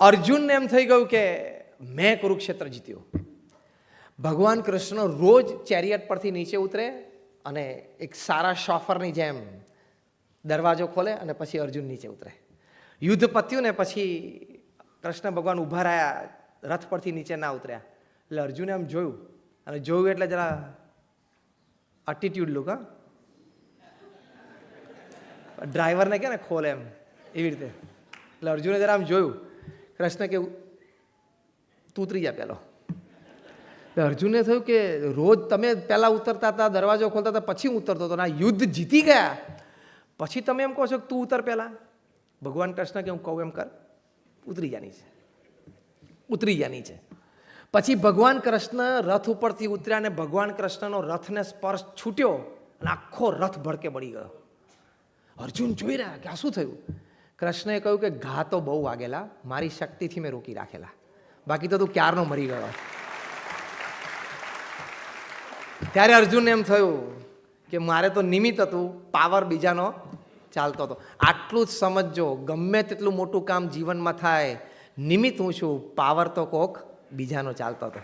અર્જુનને એમ થઈ ગયું કે મેં કુરુક્ષેત્ર જીત્યો. ભગવાન કૃષ્ણ રોજ ચેરિયટ પરથી નીચે ઉતરે અને એક સારા શોફરની જેમ દરવાજો ખોલે અને પછી અર્જુન નીચે ઉતરે. યુદ્ધ પત્યું ને પછી કૃષ્ણ ભગવાન ઊભા રહ્યા, રથ પરથી નીચે ના ઉતર્યા. એટલે અર્જુને આમ જોયું, અને જોયું એટલે જરા એટીટ્યુડ લુક, હા, ડ્રાઈવરને કે ને ખોલે એમ એવી રીતે. એટલે અર્જુને જરા આમ જોયું, કૃષ્ણ કે તું ઉતરી જા પહેલો. એટલે અર્જુનને થયું કે રોજ તમે પહેલા ઉતરતા હતા, દરવાજો ખોલતા હતા, પછી હું ઉતરતો હતો, આ યુદ્ધ જીતી ગયા પછી તમે એમ કહો છો કે તું ઉતર પહેલા. ભગવાન કૃષ્ણ કે હું કહું એમ કર, ઉતરી જાની છે, ઉતરી જાની છે. પછી ભગવાન કૃષ્ણ રથ ઉપરથી ઉતર્યા અને ભગવાન કૃષ્ણનો રથને સ્પર્શ છૂટ્યો અને આખો રથ ભડકે બળી ગયો. અર્જુન જોઈ રહ્યા કે આ શું થયું. કૃષ્ણએ કહ્યું કે ઘા તો બહુ વાગેલા, મારી શક્તિથી મેં રોકી રાખેલા, બાકી તો તું ક્યારનો મરી ગયો. ત્યારે અર્જુનને એમ થયું કે મારે તો નિમિત્ત હતું, પાવર બીજાનો ચાલતો હતો. આટલું જ સમજજો, ગમે તેટલું મોટું કામ જીવનમાં થાય, નિમિત્ત હું છું, પાવર તો કોક બીજાનો ચાલતો હતો.